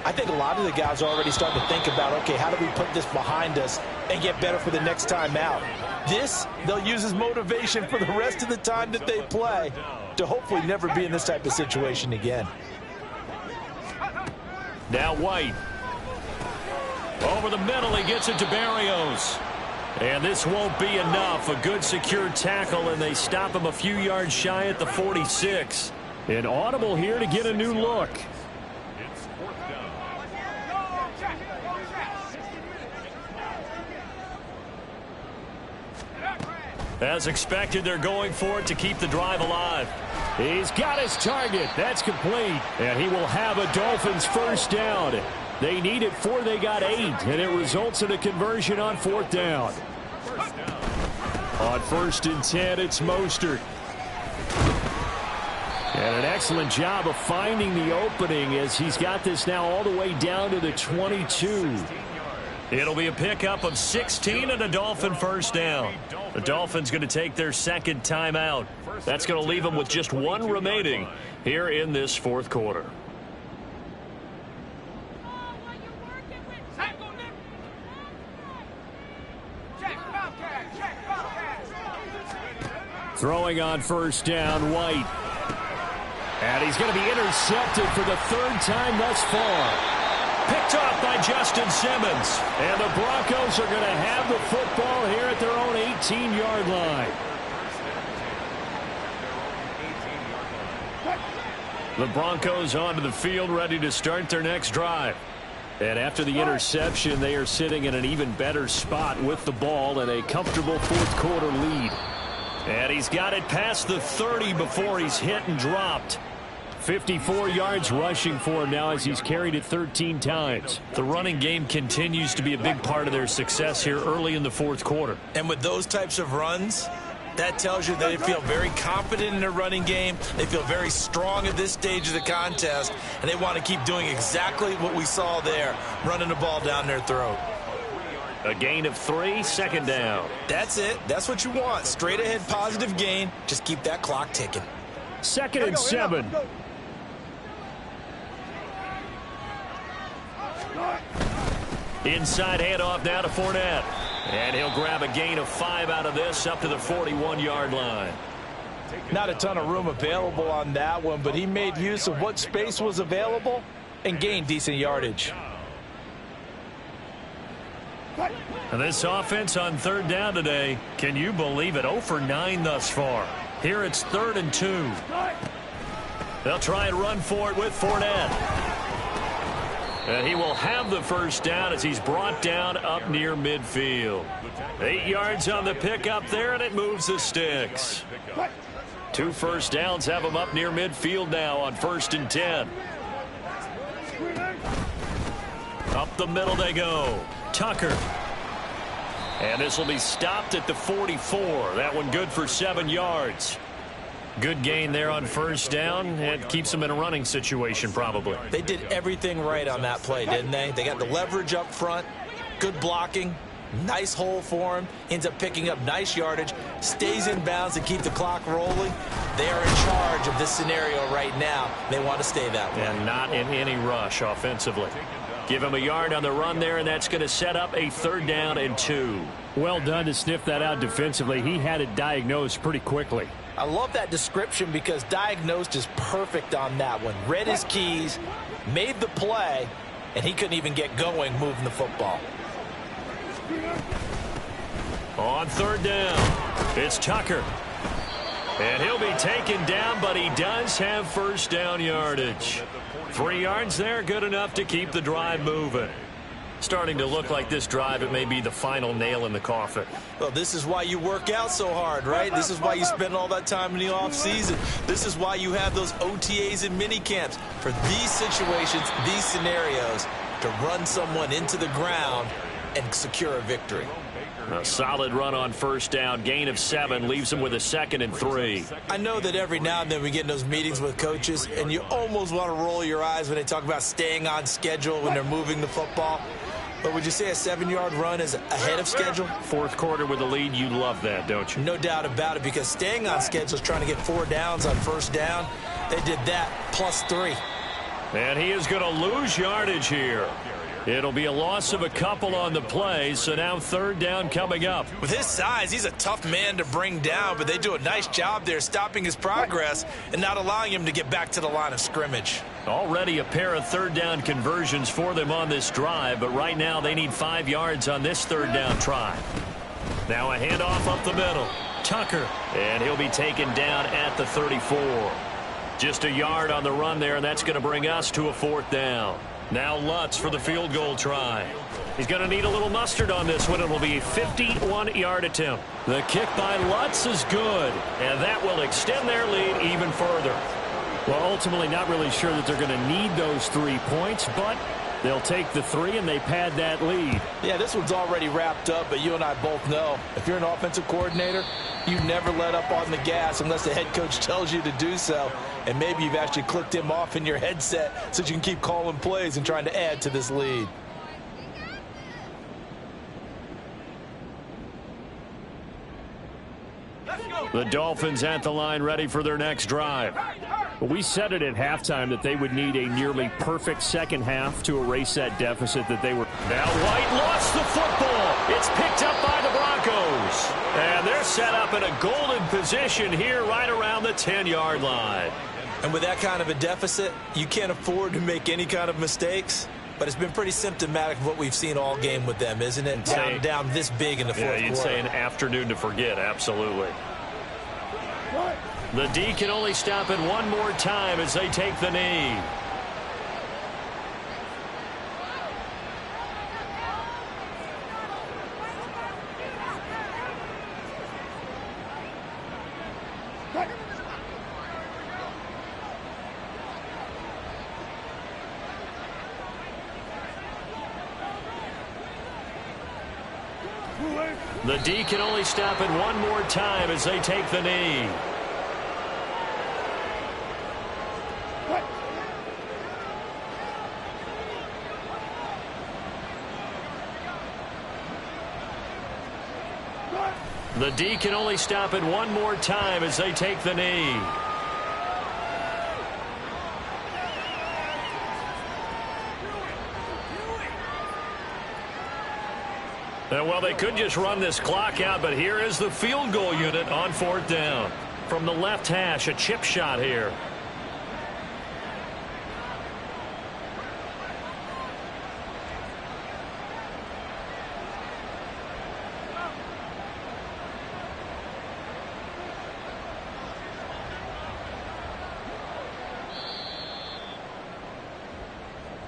Speaker 4: I think a lot of the guys are already starting to think about, okay, how do we put this behind us and get better for the next time out? This, they'll use as motivation for the rest of the time that they play to hopefully never be in this type of situation again.
Speaker 1: Now White. Over the middle, he gets it to Barrios. And this won't be enough. A good secure tackle, and they stop him a few yards shy at the 46. An audible here to get a new look.
Speaker 3: It's 4th down.
Speaker 1: As expected, they're going for it to keep the drive alive. He's got his target. That's complete. And he will have a Dolphins first down. They needed 4. They got 8. And it results in a conversion on 4th down.
Speaker 3: First down.
Speaker 1: On 1st and 10, it's Mostert. And an excellent job of finding the opening as he's got this now all the way down to the 22. It'll be a pickup of 16 and a Dolphin first down. The Dolphins going to take their second timeout. That's going to leave them with just 1 remaining here in this 4th quarter. Throwing on first down, White. And he's going to be intercepted for the 3rd time thus far. Picked off by Justin Simmons. And the Broncos are going to have the football here at their own 18-yard line. The Broncos onto the field ready to start their next drive. And after the interception, they are sitting in an even better spot with the ball and a comfortable 4th quarter lead. And he's got it past the 30 before he's hit and dropped. 54 yards rushing for him now as he's carried it 13 times. The running game continues to be a big part of their success here early in the 4th quarter.
Speaker 2: And with those types of runs, that tells you that they feel very confident in their running game. They feel very strong at this stage of the contest, and they want to keep doing exactly what we saw there, running the ball down their throat.
Speaker 1: A gain of 3, 2nd down.
Speaker 2: That's it. That's what you want. Straight ahead positive gain. Just keep that clock ticking.
Speaker 1: 2nd and 7. Inside handoff now to Fournette. And he'll grab a gain of 5 out of this up to the 41-yard line.
Speaker 4: Not a ton of room available on that one, but he made use of what space was available and gained decent yardage.
Speaker 1: And this offense on 3rd down today, can you believe it? 0 for 9 thus far. Here it's 3rd and 2. They'll try and run for it with Fournette. And he will have the first down as he's brought down up near midfield. 8 yards on the pickup there, and it moves the sticks. 2 first downs have him up near midfield now on 1st and 10. Up the middle they go. Tucker. And this will be stopped at the 44. That one good for 7 yards. Good gain there on first down. It keeps them in a running situation probably.
Speaker 2: They did everything right on that play, didn't they? They got the leverage up front, good blocking, nice hole for him, ends up picking up nice yardage, stays in bounds to keep the clock rolling. They are in charge of this scenario right now. They want to stay that way.
Speaker 1: And not in any rush offensively. Give him a yard on the run there, and that's going to set up a 3rd down and 2. Well done to sniff that out defensively. He had it diagnosed pretty quickly.
Speaker 4: I love that description because diagnosed is perfect on that one. Read his keys, made the play, and he couldn't even get going moving the football.
Speaker 1: On 3rd down, it's Tucker. And he'll be taken down, but he does have first down yardage. 3 yards there, good enough to keep the drive moving. Starting to look like this drive, it may be the final nail in the coffin.
Speaker 2: Well, this is why you work out so hard, right? This is why you spend all that time in the offseason. This is why you have those OTAs and mini camps. For these situations, these scenarios, to run someone into the ground and secure a victory.
Speaker 1: A solid run on first down. Gain of 7 leaves them with a 2nd and 3.
Speaker 2: I know that every now and then we get in those meetings with coaches, and you almost want to roll your eyes when they talk about staying on schedule when they're moving the football. But would you say a 7-yard run is ahead of schedule?
Speaker 1: 4th quarter with a lead, you love that, don't you?
Speaker 2: No doubt about it, because staying on schedule is trying to get 4 downs on first down. They did that plus 3.
Speaker 1: And he is going to lose yardage here. It'll be a loss of a couple on the play, so now 3rd down coming up.
Speaker 2: With his size, he's a tough man to bring down, but they do a nice job there stopping his progress and not allowing him to get back to the line of scrimmage.
Speaker 1: Already a pair of 3rd down conversions for them on this drive, but right now they need 5 yards on this 3rd down try. Now a handoff up the middle. Tucker, and he'll be taken down at the 34. Just a yard on the run there, and that's going to bring us to a 4th down. Now Lutz for the field goal try. He's going to need a little mustard on this one. It will be a 51-yard attempt. The kick by Lutz is good, and that will extend their lead even further. Well, ultimately not really sure that they're going to need those 3 points, but they'll take the 3 and they pad that lead.
Speaker 4: Yeah, this one's already wrapped up, but you and I both know if you're an offensive coordinator, you never let up on the gas unless the head coach tells you to do so. And maybe you've actually clicked him off in your headset so you can keep calling plays and trying to add to this lead.
Speaker 1: The Dolphins at the line ready for their next drive. We said it at halftime that they would need a nearly perfect second half to erase that deficit that they were. Now White lost the football. It's picked up by the Broncos. And they're set up in a golden position here right around the 10-yard line.
Speaker 2: And with that kind of a deficit, you can't afford to make any kind of mistakes. But it's been pretty symptomatic of what we've seen all game with them, isn't it? Down this big in the fourth quarter.
Speaker 1: Yeah, you'd say an afternoon to forget, absolutely. The D can only stop it one more time as they take the knee. The D can only stop it one more time as they take the knee. The D can only stop it one more time as they take the knee. Well, they could just run this clock out, but here is the field goal unit on 4th down. From the left hash, a chip shot here.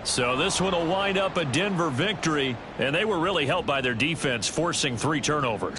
Speaker 1: So this one will wind up a Denver victory, and they were really helped by their defense forcing 3 turnovers.